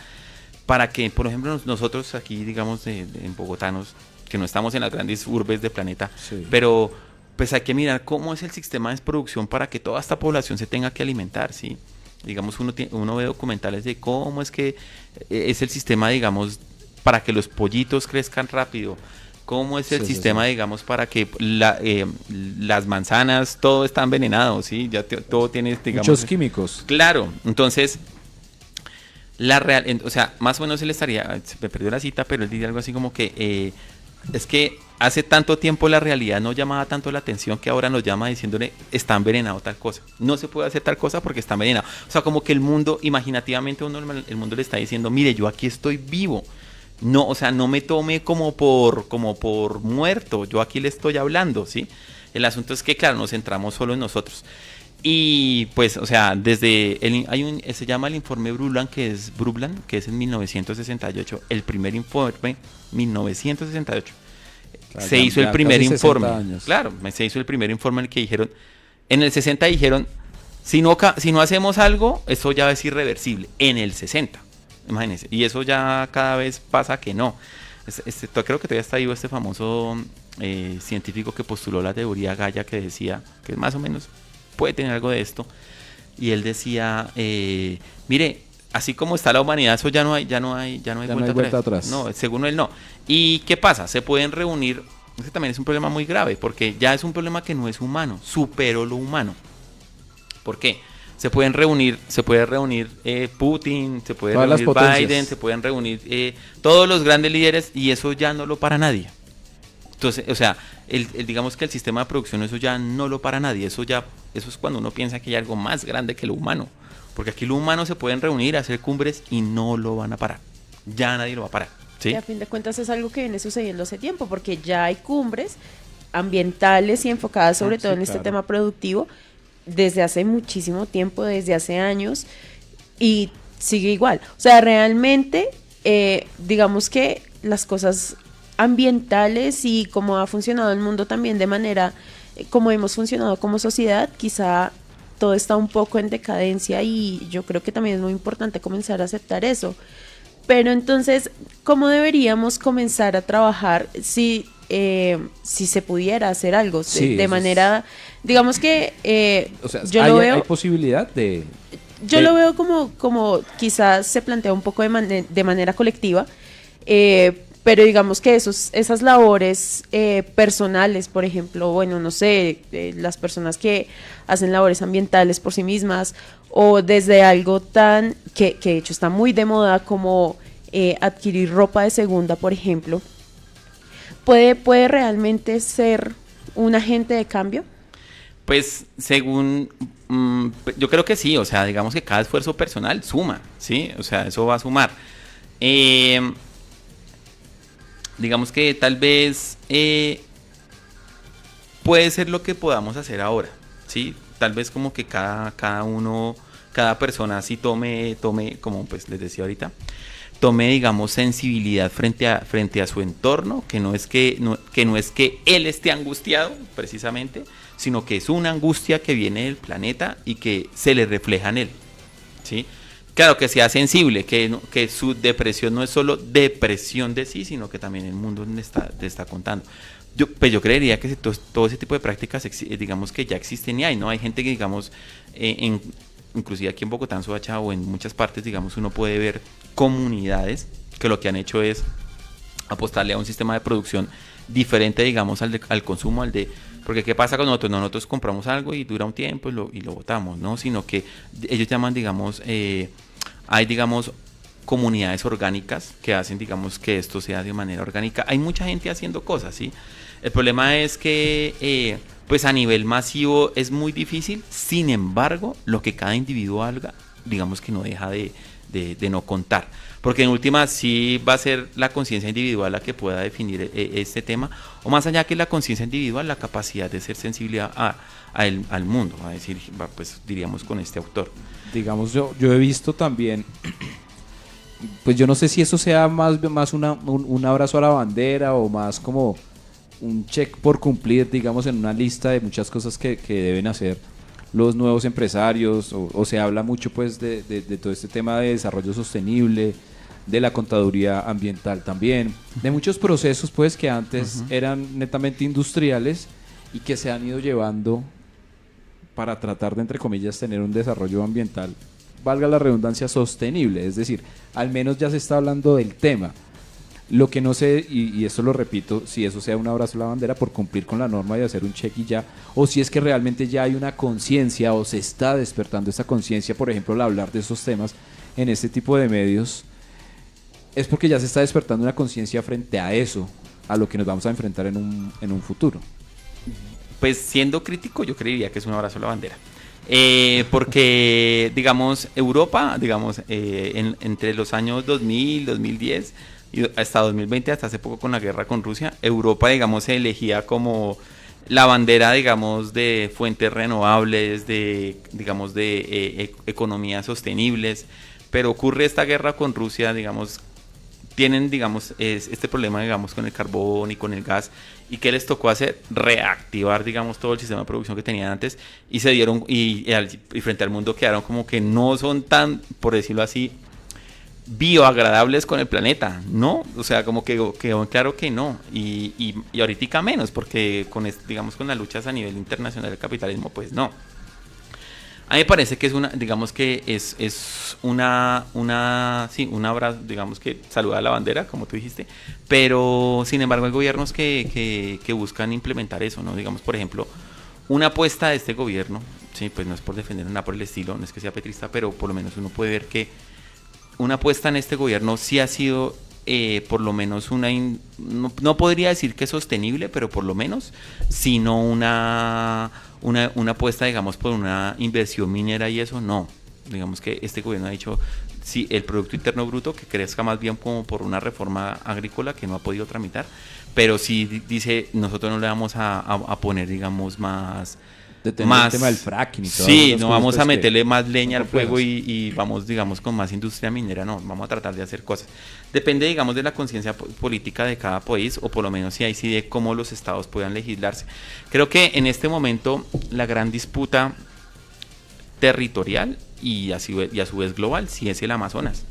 para que, por ejemplo, nosotros aquí, digamos, en bogotanos, que no estamos en las grandes urbes del planeta, Sí. pero pues hay que mirar cómo es el sistema de producción para que toda esta población se tenga que alimentar, ¿sí? Digamos, uno ve documentales de cómo es que es el sistema, digamos, para que los pollitos crezcan rápido, cómo es el Sí, sí, sistema, sí. digamos, para que las manzanas, todo está envenenado, ¿sí? Ya todo tiene, digamos... Muchos químicos. Claro, entonces, o sea, más o menos él estaría, se me perdió la cita, pero él dice algo así como que es que hace tanto tiempo la realidad no llamaba tanto la atención que ahora nos llama diciéndole está envenenado tal cosa. No se puede hacer tal cosa porque está envenenado. O sea, como que el mundo, imaginativamente el mundo le está diciendo, mire, yo aquí estoy vivo. No, o sea, no me tome como por muerto. Yo aquí le estoy hablando, ¿sí? El asunto es que, claro, nos centramos solo en nosotros. Y pues, o sea, se llama el informe Brundtland, que es en 1968, el primer informe, 1968. Claro, Se ya- hizo el ya primer casi 60 informe. años. Claro, se hizo el primer informe en el que dijeron, en el 60 dijeron, si no hacemos algo, eso ya es irreversible. En el 60, imagínense. Y eso ya cada vez pasa que no. Creo que todavía está vivo este famoso científico que postuló la teoría Gaia, que decía que más o menos puede tener algo de esto. Y él decía, mire, así como está la humanidad, eso ya no hay vuelta atrás. No, según él no. ¿Y qué pasa? Se pueden reunir, ese también es un problema muy grave, porque ya es un problema que no es humano, superó lo humano. ¿Por qué? Se puede reunir Putin, se puede Todas las reunir potencias. Biden, se pueden reunir todos los grandes líderes y eso ya no lo para nadie. Entonces, o sea, digamos que el sistema de producción, eso ya no lo para nadie. Eso es cuando uno piensa que hay algo más grande que lo humano. Porque aquí lo humano se pueden reunir, hacer cumbres y no lo van a parar. Ya nadie lo va a parar. ¿sí? Y a fin de cuentas es algo que viene sucediendo hace tiempo, porque ya hay cumbres ambientales y enfocadas sobre todo sí, en este claro. tema productivo desde hace muchísimo tiempo, desde hace años, y sigue igual. O sea, realmente, digamos que las cosas ambientales y cómo ha funcionado el mundo también de manera, como hemos funcionado como sociedad, quizá todo está un poco en decadencia y yo creo que también es muy importante comenzar a aceptar eso. Pero entonces, ¿cómo deberíamos comenzar a trabajar si se pudiera hacer algo Sí, de eso manera, digamos que O sea, yo hay, lo veo, hay posibilidad de... yo lo veo como quizás se plantea un poco de manera colectiva, pero digamos que esas labores personales, por ejemplo, bueno, no sé, las personas que hacen labores ambientales por sí mismas, o desde algo tan, que de hecho está muy de moda como adquirir ropa de segunda, por ejemplo, puede realmente ser un agente de cambio. Pues yo creo que sí, o sea, digamos que cada esfuerzo personal suma, ¿sí? O sea, eso va a sumar. Digamos que tal vez puede ser lo que podamos hacer ahora, ¿sí? Tal vez como que cada persona sí tome, como pues les decía ahorita, tome, digamos, sensibilidad frente a su entorno, que no es que él esté angustiado, precisamente, sino que es una angustia que viene del planeta y que se le refleja en él, ¿sí? Claro, que sea sensible, que su depresión no es solo depresión de sí, sino que también el mundo le está contando. Yo creería que todo ese tipo de prácticas, digamos que ya existen y hay, ¿no? Hay gente que, digamos, inclusive aquí en Bogotá, en Soacha o en muchas partes, digamos, uno puede ver comunidades que lo que han hecho es apostarle a un sistema de producción diferente, digamos, al consumo, porque ¿qué pasa con nosotros? Nosotros compramos algo y dura un tiempo y lo botamos, ¿no? Sino que ellos llaman, digamos, hay, digamos, comunidades orgánicas que hacen, digamos, que esto sea de manera orgánica. Hay mucha gente haciendo cosas, ¿sí? El problema es que, pues a nivel masivo es muy difícil, sin embargo, lo que cada individuo haga, digamos que no deja de de no contar. Porque en última sí va a ser la conciencia individual la que pueda definir este tema, o más allá que la conciencia individual, la capacidad de ser sensible al mundo, a decir, pues diríamos con este autor. Digamos, yo he visto también, pues yo no sé si eso sea más un abrazo a la bandera o más como un check por cumplir, digamos, en una lista de muchas cosas que deben hacer los nuevos empresarios, o se habla mucho pues de todo este tema de desarrollo sostenible, de la contaduría ambiental también, de muchos procesos pues que antes eran netamente industriales y que se han ido llevando para tratar de, entre comillas, tener un desarrollo ambiental, valga la redundancia, sostenible. Es decir, al menos ya se está hablando del tema. Lo que no sé, y esto lo repito, si eso sea un abrazo a la bandera por cumplir con la norma y hacer un check y ya, o si es que realmente ya hay una conciencia o se está despertando esa conciencia, por ejemplo, al hablar de esos temas en este tipo de medios, es porque ya se está despertando una conciencia frente a eso, a lo que nos vamos a enfrentar en un futuro. Pues siendo crítico, yo creería que es un abrazo a la bandera. Porque, digamos, Europa, digamos, entre los años 2000, 2010 y hasta 2020, hasta hace poco con la guerra con Rusia, Europa, digamos, se elegía como la bandera, digamos, de fuentes renovables, de, digamos, de economías sostenibles. Pero ocurre esta guerra con Rusia, digamos, tienen, digamos, este problema, digamos, con el carbón y con el gas, y ¿qué les tocó hacer? Reactivar, digamos, todo el sistema de producción que tenían antes, y se dieron, y frente al mundo quedaron como que no son tan, por decirlo así, bioagradables con el planeta, ¿no? O sea, como que quedó claro que no, y ahorita menos, porque digamos, con las luchas a nivel internacional del capitalismo, pues no. A mí me parece que es digamos que es un abrazo, digamos que saluda a la bandera, como tú dijiste, pero sin embargo hay gobiernos que buscan implementar eso, ¿no? Digamos, por ejemplo, una apuesta de este gobierno, sí, pues no es por defender nada por el estilo, no es que sea petrista, pero por lo menos uno puede ver que una apuesta en este gobierno sí ha sido por lo menos no podría decir que sostenible, pero por lo menos, sino una apuesta, digamos, por una inversión minera, y eso no. Digamos que este gobierno ha dicho, sí, el Producto Interno Bruto que crezca más bien como por una reforma agrícola que no ha podido tramitar, pero sí dice, nosotros no le vamos a poner, digamos, más... El tema del fracking y todo. Sí, no vamos a meterle más leña al fuego y vamos, digamos, con más industria minera, no, vamos a tratar de hacer cosas. Depende, digamos, de la conciencia política de cada país, o por lo menos si hay sí de cómo los estados puedan legislarse. Creo que en este momento la gran disputa territorial y a su vez global sí es el Amazonas.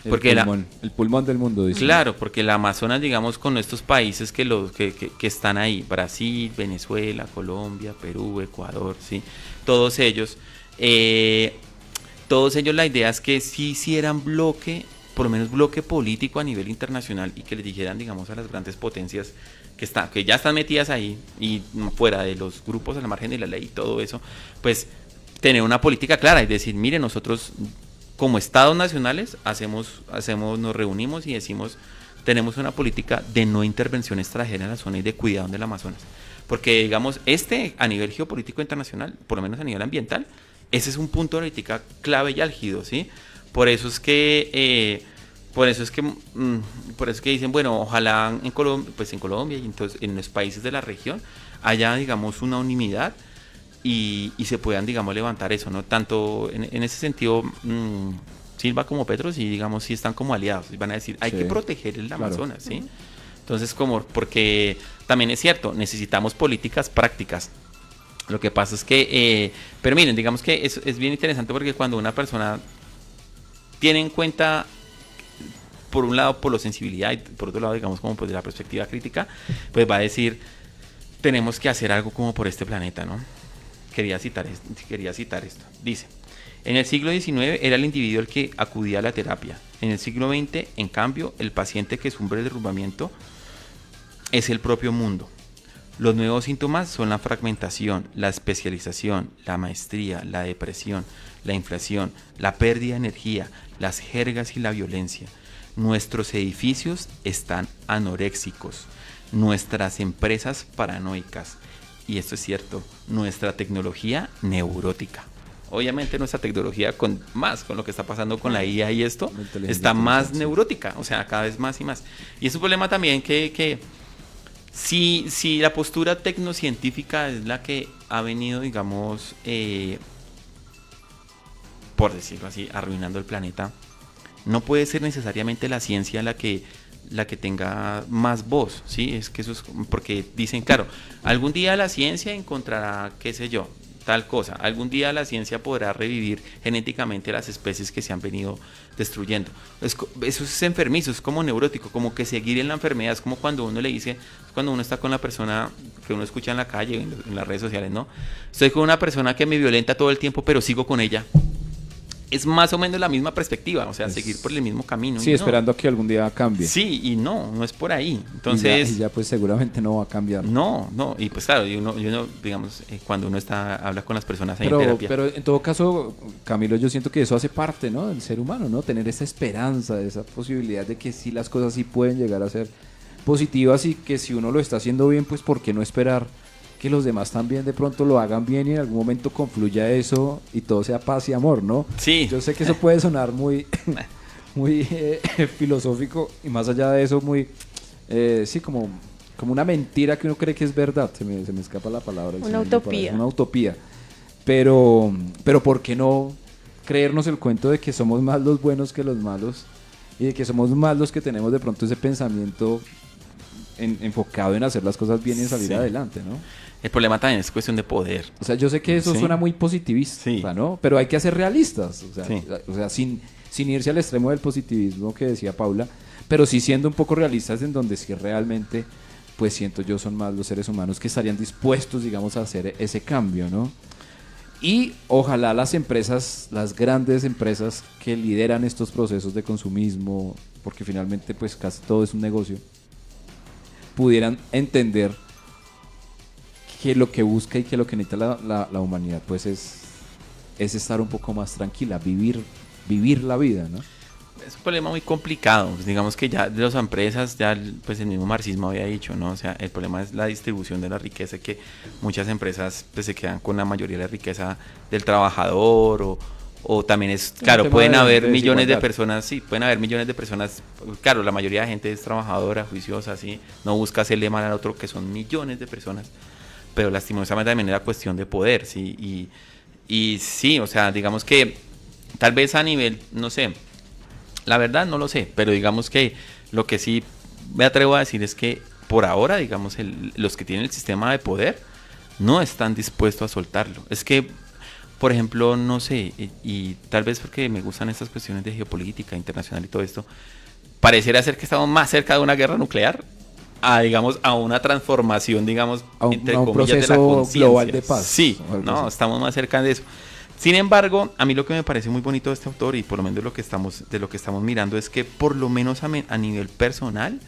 Porque el pulmón del mundo, dice. Claro, porque el Amazonas, digamos, con estos países que están ahí, Brasil, Venezuela, Colombia, Perú, Ecuador, sí, todos ellos, la idea es que sí hicieran bloque, por lo menos bloque político a nivel internacional, y que les dijeran, digamos, a las grandes potencias que ya están metidas ahí y fuera de los grupos al margen de la ley y todo eso, pues tener una política clara y decir, mire, nosotros como estados nacionales nos reunimos y decimos, tenemos una política de no intervención extranjera en la zona y de cuidado del Amazonas. Porque, digamos, a nivel geopolítico internacional, por lo menos a nivel ambiental, ese es un punto de política clave y álgido, ¿sí? Por eso es que dicen, bueno, ojalá en Colombia y entonces en los países de la región haya, digamos, una unanimidad y se puedan, digamos, levantar eso, ¿no? Tanto en ese sentido, Silva como Petro, sí, digamos, sí están como aliados, y van a decir, hay que proteger el Amazonas, ¿sí? Entonces, porque también es cierto, necesitamos políticas prácticas. Lo que pasa es que, pero miren, digamos que es bien interesante, porque cuando una persona tiene en cuenta, por un lado, por la sensibilidad, y por otro lado, digamos, como pues de la perspectiva crítica, pues va a decir, tenemos que hacer algo como por este planeta, ¿no? Quería citar esto. Dice, en el siglo XIX era el individuo el que acudía a la terapia. En el siglo XX, en cambio, el paciente que sufre el derrumbamiento es el propio mundo. Los nuevos síntomas son la fragmentación, la especialización, la maestría, la depresión, la inflación, la pérdida de energía, las jergas y la violencia. Nuestros edificios están anoréxicos, nuestras empresas paranoicas. Y esto es cierto, nuestra tecnología neurótica. obviamente nuestra tecnología con lo que está pasando con la IA y esto, La inteligencia está más artificial, sí. neurótica, o sea, cada vez más y más. Y es un problema también que si la postura tecnocientífica es la que ha venido, digamos, por decirlo así, arruinando el planeta, no puede ser necesariamente la ciencia la que tenga más voz, ¿sí? Es que eso es porque dicen, claro, algún día la ciencia encontrará, qué sé yo, tal cosa, algún día la ciencia podrá revivir genéticamente las especies que se han venido destruyendo. Eso es enfermizo, es como neurótico, como que seguir en la enfermedad, es como cuando uno le dice, cuando uno está con la persona que uno escucha en la calle, en las redes sociales, ¿no? Estoy con una persona que me violenta todo el tiempo, pero sigo con ella. Es más o menos la misma perspectiva, o sea, seguir por el mismo camino. Sí, y no. esperando a que algún día cambie. Sí, y no es por ahí. Entonces, y ya pues seguramente no va a cambiar. no, y pues claro, y uno digamos, cuando uno habla con las personas ahí en terapia. Pero en todo caso, Camilo, yo siento que eso hace parte, ¿no?, del ser humano, ¿no? Tener esa esperanza, esa posibilidad de que sí las cosas sí pueden llegar a ser positivas y que si uno lo está haciendo bien, pues ¿por qué no esperar que los demás también de pronto lo hagan bien y en algún momento confluya eso y todo sea paz y amor, ¿no? Sí. Yo sé que eso puede sonar muy, muy filosófico y más allá de eso muy, sí, como una mentira que uno cree que es verdad. Se me escapa la palabra. Una utopía. Una utopía. Pero ¿por qué no creernos el cuento de que somos más los buenos que los malos y de que somos más los que tenemos de pronto ese pensamiento enfocado en hacer las cosas bien y en salir Sí. adelante, ¿no? El problema también es cuestión de poder. O sea, yo sé que eso Sí. suena muy positivista, Sí. ¿no? Pero hay que ser realistas, Sí. o sea, sin irse al extremo del positivismo que decía Paula, pero sí siendo un poco realistas en donde sí realmente, pues siento yo, son más los seres humanos que estarían dispuestos, digamos, a hacer ese cambio, ¿no? Y ojalá las empresas, las grandes empresas que lideran estos procesos de consumismo, porque finalmente pues casi todo es un negocio, pudieran entender que lo que busca y que lo que necesita la humanidad pues es estar un poco más tranquila, vivir la vida, ¿no? Es un problema muy complicado. Pues digamos que ya de las empresas, ya pues el mismo marxismo había dicho, ¿no? O sea, el problema es la distribución de la riqueza, que muchas empresas pues se quedan con la mayoría de la riqueza del trabajador o también es, claro, tema pueden de haber millones de desigualdad. personas, sí, pueden haber millones de personas, claro, la mayoría de gente es trabajadora, juiciosa, sí, no busca hacerle mal al otro, que son millones de personas, pero lastimosamente también era cuestión de poder, sí, y sí, o sea, digamos que tal vez a nivel, no sé, la verdad no lo sé, pero digamos que lo que sí me atrevo a decir es que por ahora, digamos, los que tienen el sistema de poder no están dispuestos a soltarlo. Es que, por ejemplo, no sé, y tal vez porque me gustan estas cuestiones de geopolítica internacional y todo esto, pareciera ser que estamos más cerca de una guerra nuclear digamos, a una transformación, digamos, entre a un comillas, de la proceso conciencia. global de paz. Sí, o algo no, así. estamos más cerca de eso. Sin embargo, a mí lo que me parece muy bonito de este autor y por lo menos de lo que estamos mirando es que por lo menos a nivel personal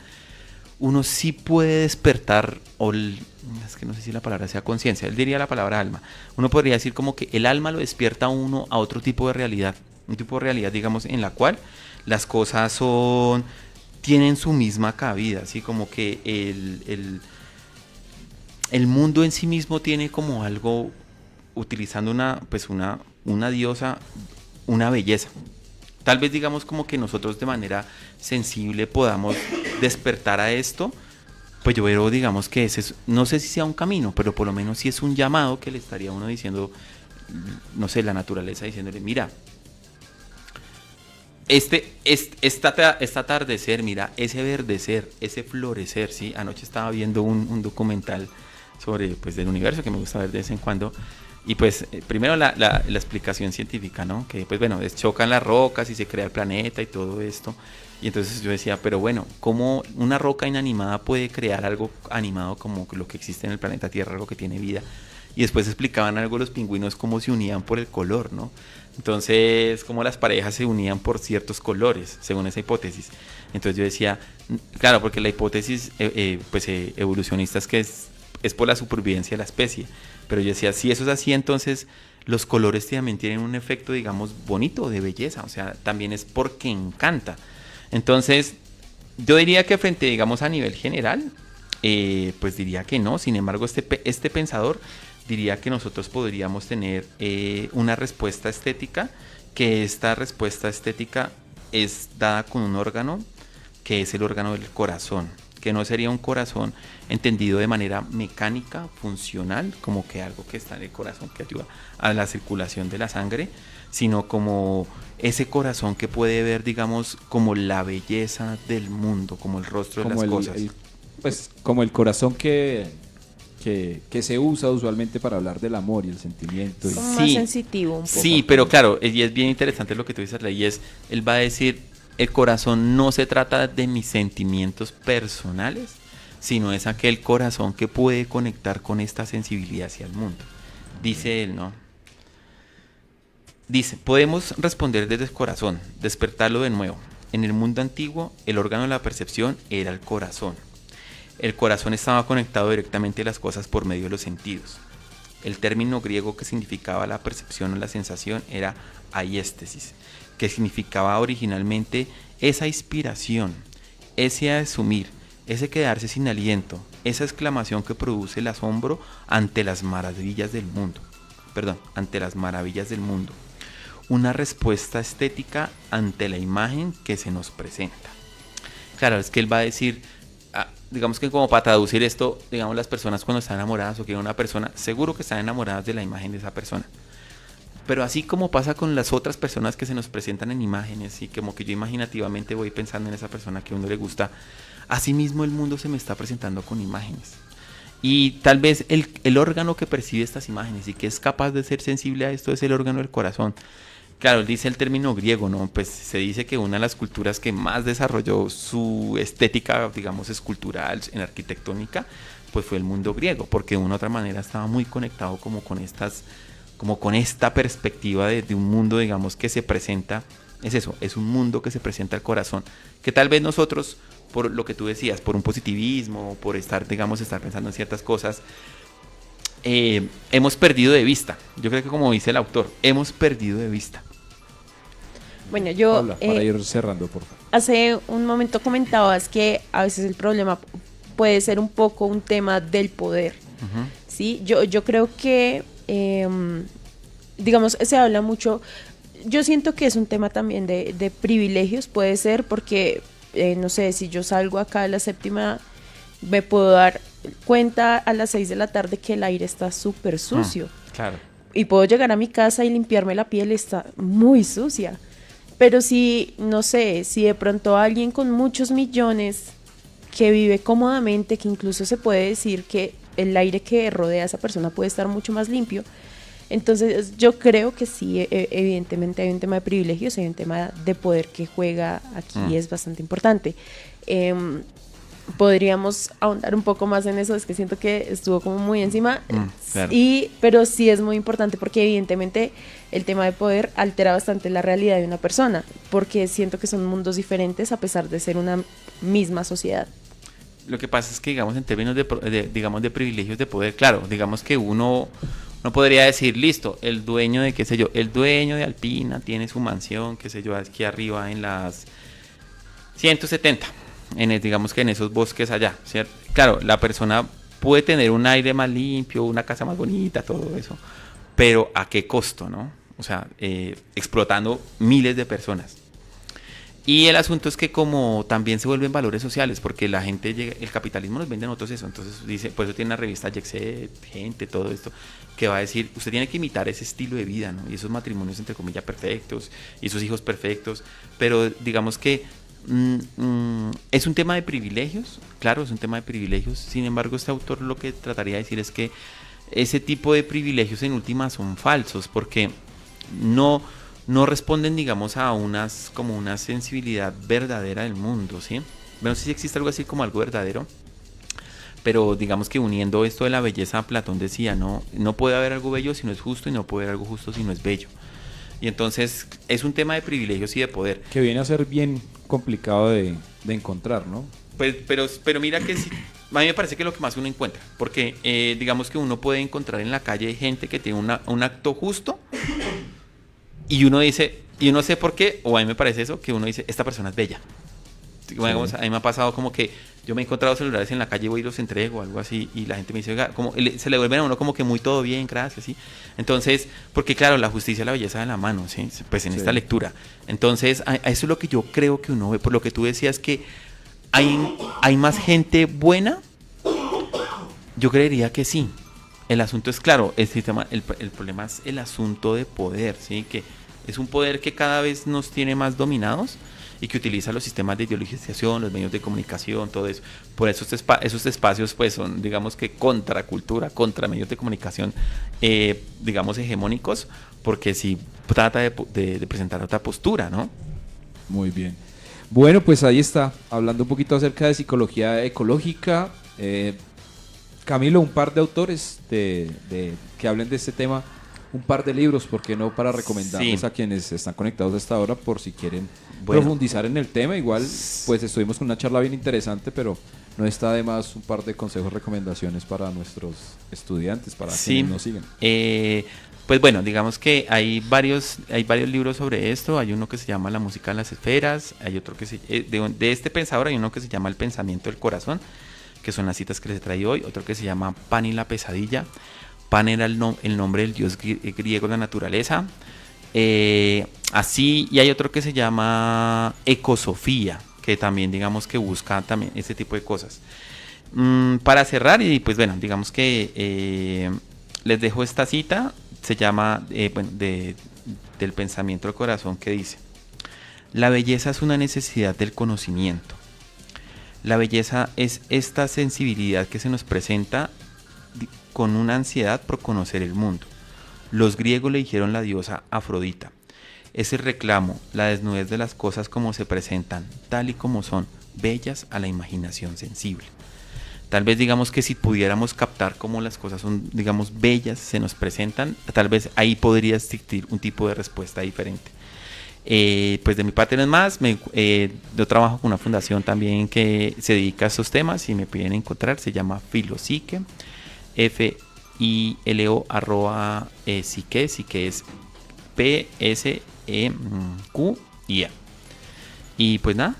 uno sí puede despertar, es que no sé si la palabra sea conciencia, él diría la palabra alma. Uno podría decir como que el alma lo despierta a uno a otro tipo de realidad, un tipo de realidad, digamos, en la cual las cosas tienen su misma cabida, así como que el mundo en sí mismo tiene como algo, utilizando una diosa, una belleza. Tal vez digamos como que nosotros de manera sensible podamos despertar a esto, pues yo veo, digamos que ese no sé si sea un camino, pero por lo menos sí es un llamado que le estaría uno diciendo, no sé, la naturaleza diciéndole, mira, este atardecer, mira, ese verdecer, ese florecer, ¿sí? Anoche estaba viendo un documental sobre, pues, del universo que me gusta ver de vez en cuando. Y pues primero la explicación científica, ¿no? Que pues bueno, chocan las rocas y se crea el planeta y todo esto. Y entonces yo decía, pero bueno, ¿cómo una roca inanimada puede crear algo animado como lo que existe en el planeta Tierra, algo que tiene vida? Y después explicaban algo los pingüinos, cómo se unían por el color, ¿no? Entonces, cómo las parejas se unían por ciertos colores, según esa hipótesis. Entonces yo decía, claro, porque la hipótesis evolucionista es que es por la supervivencia de la especie. Pero yo decía, si eso es así, entonces los colores también tienen un efecto, digamos, bonito, de belleza. O sea, también es porque encanta. Entonces, yo diría que frente, digamos, a nivel general, pues diría que no. Sin embargo, este pensador diría que nosotros podríamos tener una respuesta estética, que esta respuesta estética es dada con un órgano que es el órgano del corazón, que no sería un corazón entendido de manera mecánica, funcional, como que algo que está en el corazón que ayuda a la circulación de la sangre, sino como ese corazón que puede ver, digamos, como la belleza del mundo, como el rostro de Como las cosas. pues como el corazón que se usa usualmente para hablar del amor y el sentimiento. Como Sí. más sensitivo un poco. Sí, pero claro, y es bien interesante lo que tú dices, Rey, él va a decir, el corazón no se trata de mis sentimientos personales, sino es aquel corazón que puede conectar con esta sensibilidad hacia el mundo. Dice él, ¿no? Dice, podemos responder desde el corazón, despertarlo de nuevo. En el mundo antiguo, el órgano de la percepción era el corazón. El corazón estaba conectado directamente a las cosas por medio de los sentidos. El término griego que significaba la percepción o la sensación era aiestesis, que significaba originalmente esa inspiración, ese asumir, ese quedarse sin aliento, esa exclamación que produce el asombro ante las maravillas del mundo. Ante las maravillas del mundo. Una respuesta estética ante la imagen que se nos presenta. Claro, es que él va a decir, digamos que como para traducir esto, digamos las personas cuando están enamoradas o quieren una persona, seguro que están enamoradas de la imagen de esa persona. Pero así como pasa con las otras personas que se nos presentan en imágenes y como que yo imaginativamente voy pensando en esa persona que a uno le gusta, así mismo el mundo se me está presentando con imágenes. Y tal vez el órgano que percibe estas imágenes y que es capaz de ser sensible a esto es el órgano del corazón. Claro, él dice el término griego, ¿no? Pues se dice que una de las culturas que más desarrolló su estética, digamos, escultural, en arquitectónica, pues fue el mundo griego, porque de una u otra manera estaba muy conectado como con esta perspectiva de un mundo, digamos, que se presenta, es eso, es un mundo que se presenta al corazón, que tal vez nosotros, por lo que tú decías, por un positivismo, por estar pensando en ciertas cosas, hemos perdido de vista. Yo creo que como dice el autor, hemos perdido de vista. Bueno, yo Paula, para ir cerrando, por favor. hace un momento comentabas que a veces el problema puede ser un poco un tema del poder. Uh-huh. ¿Sí? Yo creo que, digamos, se habla mucho, yo siento que es un tema también de privilegios, puede ser, porque, no sé, si yo salgo acá a la séptima, me puedo dar cuenta a las 6 de la tarde que el aire está súper sucio. Claro. Y puedo llegar a mi casa y limpiarme la piel, está muy sucia. Pero si, no sé, si de pronto alguien con muchos millones que vive cómodamente, que incluso se puede decir que el aire que rodea a esa persona puede estar mucho más limpio, entonces yo creo que sí, evidentemente hay un tema de privilegios, hay un tema de poder que juega aquí y es bastante importante. Podríamos ahondar un poco más en eso, es que siento que estuvo como muy encima, claro. Pero sí es muy importante porque evidentemente el tema de poder altera bastante la realidad de una persona, porque siento que son mundos diferentes a pesar de ser una misma sociedad. Lo que pasa es que, digamos, en términos digamos, de privilegios de poder, claro, digamos que uno no podría decir, listo, el dueño de, qué sé yo, el dueño de Alpina tiene su mansión, qué sé yo, aquí arriba en las 170, digamos que en esos bosques allá, ¿cierto? Claro, la persona puede tener un aire más limpio, una casa más bonita, todo eso, pero ¿a qué costo, no? O sea, explotando miles de personas. Y el asunto es que como también se vuelven valores sociales, porque la gente llega, el capitalismo nos vende a nosotros eso, entonces dice, por eso tiene una revista Yexet, gente, todo esto, que va a decir, usted tiene que imitar ese estilo de vida, ¿no? Y esos matrimonios entre comillas perfectos, y esos hijos perfectos, pero digamos que es un tema de privilegios, claro, es un tema de privilegios, sin embargo este autor lo que trataría de decir es que ese tipo de privilegios en última son falsos, porque no responden, digamos, a una sensibilidad verdadera del mundo, ¿sí? No sé si existe algo así como algo verdadero, pero digamos que uniendo esto de la belleza, Platón decía, no puede haber algo bello si no es justo y no puede haber algo justo si no es bello. Y entonces es un tema de privilegios y de poder. Que viene a ser bien complicado de encontrar, ¿no? Pues, pero mira que sí, a mí me parece que es lo que más uno encuentra, porque digamos que uno puede encontrar en la calle gente que tiene un acto justo y uno dice, y uno sé por qué, o a mí me parece eso, que uno dice, esta persona es bella. Digamos, a mí me ha pasado como que yo me he encontrado celulares en la calle, voy y los entrego, algo así, y la gente me dice, oiga, como, se le vuelven a uno como que muy todo bien, gracias, ¿sí? Entonces, porque claro, la justicia y la belleza de la mano, ¿sí? Pues en esta lectura. Entonces, a eso es lo que yo creo que uno ve, por lo que tú decías que hay más gente buena, yo creería que sí. El asunto es claro, el problema es el asunto de poder, ¿sí? Que es un poder que cada vez nos tiene más dominados y que utiliza los sistemas de ideologización, los medios de comunicación, todo eso. Por eso esos espacios pues son, digamos que contra cultura, contra medios de comunicación, digamos hegemónicos, porque sí trata de presentar otra postura, ¿no? Muy bien. Bueno, pues ahí está, hablando un poquito acerca de psicología ecológica. Camilo, un par de autores que hablen de este tema, un par de libros, ¿por qué no? Para recomendarles a quienes están conectados a esta hora por si quieren profundizar en el tema. Igual, pues estuvimos con una charla bien interesante, pero no está de más un par de consejos, recomendaciones para nuestros estudiantes, para quienes nos siguen. Pues bueno, digamos que hay varios libros sobre esto. Hay uno que se llama La música de las esferas, hay otro que de este pensador hay uno que se llama El pensamiento del corazón, que son las citas que les traí hoy. Otro que se llama Pan y la pesadilla. Pan era el nombre del dios griego de la naturaleza. Así, y hay otro que se llama Ecosofía, que también digamos que busca también este tipo de cosas. Para cerrar, y pues bueno, digamos que les dejo esta cita, se llama del pensamiento del corazón, que dice: la belleza es una necesidad del conocimiento. La belleza es esta sensibilidad que se nos presenta con una ansiedad por conocer el mundo. Los griegos le dijeron la diosa Afrodita. Es el reclamo, la desnudez de las cosas como se presentan, tal y como son, bellas a la imaginación sensible. Tal vez digamos que si pudiéramos captar cómo las cosas son, digamos, bellas, se nos presentan, tal vez ahí podría existir un tipo de respuesta diferente. Pues de mi parte no es más. Yo trabajo con una fundación también que se dedica a estos temas y me piden encontrar, se llama Filopsique, FILO @psique, que es PSEQIA. Y pues nada.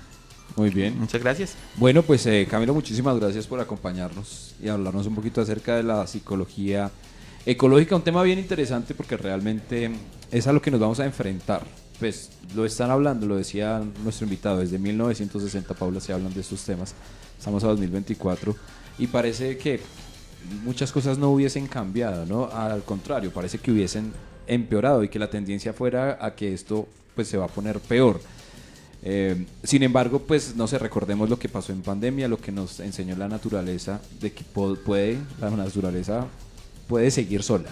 Muy bien. Muchas gracias. Bueno, pues Camilo, muchísimas gracias por acompañarnos y hablarnos un poquito acerca de la psicología ecológica, un tema bien interesante porque realmente es a lo que nos vamos a enfrentar. Pues lo están hablando, lo decía nuestro invitado, desde 1960, Paula, se hablan de estos temas. Estamos a 2024 y parece que muchas cosas no hubiesen cambiado, ¿no? Al contrario, parece que hubiesen empeorado y que la tendencia fuera a que esto pues se va a poner peor. Sin embargo, pues no sé, recordemos lo que pasó en pandemia, lo que nos enseñó la naturaleza, de que la naturaleza puede seguir sola.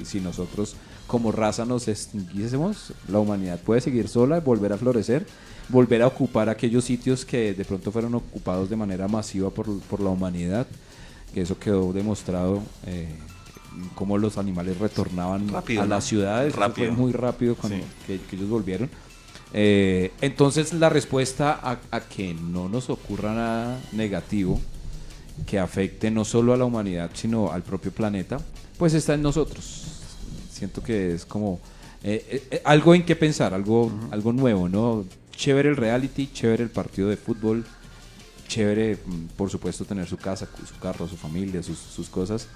Si nosotros como raza nos extinguiésemos, la humanidad puede seguir sola, volver a florecer, volver a ocupar aquellos sitios que de pronto fueron ocupados de manera masiva por la humanidad, que eso quedó demostrado, cómo los animales retornaban rápido, a las ciudades. Rápido. Fue muy rápido cuando que ellos volvieron. Entonces la respuesta a que no nos ocurra nada negativo que afecte no solo a la humanidad sino al propio planeta, pues está en nosotros. Siento que es como algo en qué pensar, algo nuevo, ¿no? Chévere el reality, chévere el partido de fútbol, chévere, por supuesto, tener su casa, su carro, su familia, sus cosas,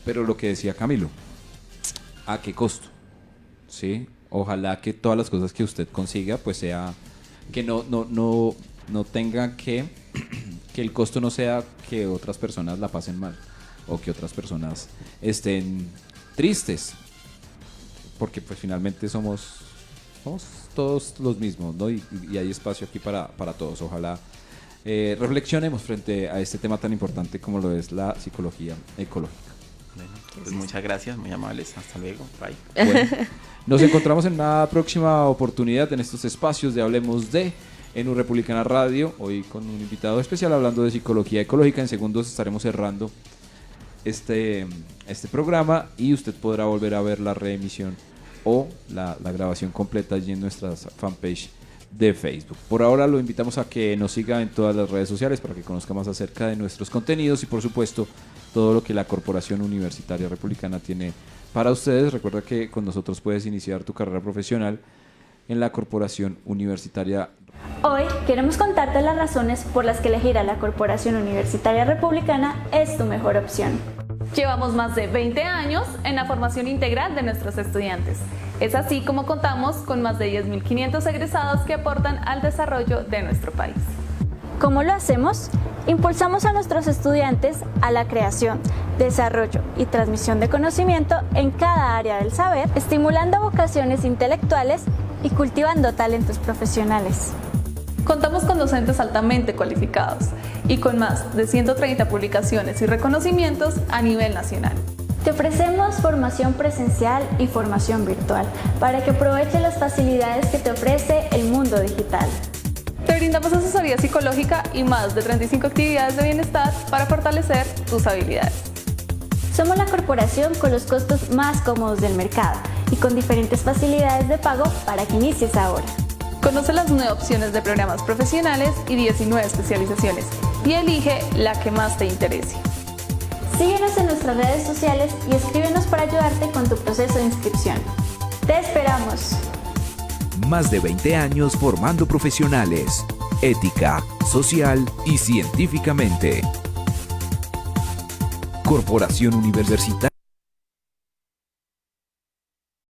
pero lo que decía Camilo, ¿a qué costo? ¿Sí? Ojalá que todas las cosas que usted consiga, pues sea, que no tenga que el costo no sea que otras personas la pasen mal o que otras personas estén tristes, porque pues finalmente somos todos los mismos, ¿no? Y hay espacio aquí para todos. Ojalá reflexionemos frente a este tema tan importante como lo es la psicología ecológica. Bueno, pues muchas gracias, muy amables, hasta luego, bye. Bueno, nos encontramos en una próxima oportunidad en estos espacios de Hablemos de en Republicana Radio, hoy con un invitado especial hablando de psicología ecológica. En segundos estaremos cerrando este programa y usted podrá volver a ver la reemisión o la grabación completa allí en nuestra fanpage de Facebook. Por ahora lo invitamos a que nos siga en todas las redes sociales para que conozca más acerca de nuestros contenidos y por supuesto todo lo que la Corporación Universitaria Republicana tiene para ustedes. Recuerda que con nosotros puedes iniciar tu carrera profesional en la Corporación Universitaria. Hoy queremos contarte las razones por las que elegir a la Corporación Universitaria Republicana es tu mejor opción. Llevamos más de 20 años en la formación integral de nuestros estudiantes. Es así como contamos con más de 10.500 egresados que aportan al desarrollo de nuestro país. ¿Cómo lo hacemos? Impulsamos a nuestros estudiantes a la creación, desarrollo y transmisión de conocimiento en cada área del saber, estimulando vocaciones intelectuales y cultivando talentos profesionales. Contamos con docentes altamente cualificados y con más de 130 publicaciones y reconocimientos a nivel nacional. Te ofrecemos formación presencial y formación virtual para que aproveches las facilidades que te ofrece el mundo digital. Te brindamos asesoría psicológica y más de 35 actividades de bienestar para fortalecer tus habilidades. Somos la corporación con los costos más cómodos del mercado y con diferentes facilidades de pago para que inicies ahora. Conoce las 9 opciones de programas profesionales y 19 especializaciones y elige la que más te interese. Síguenos en nuestras redes sociales y escríbenos para ayudarte con tu proceso de inscripción. ¡Te esperamos! Más de 20 años formando profesionales, ética, social y científicamente. Corporación Universitaria.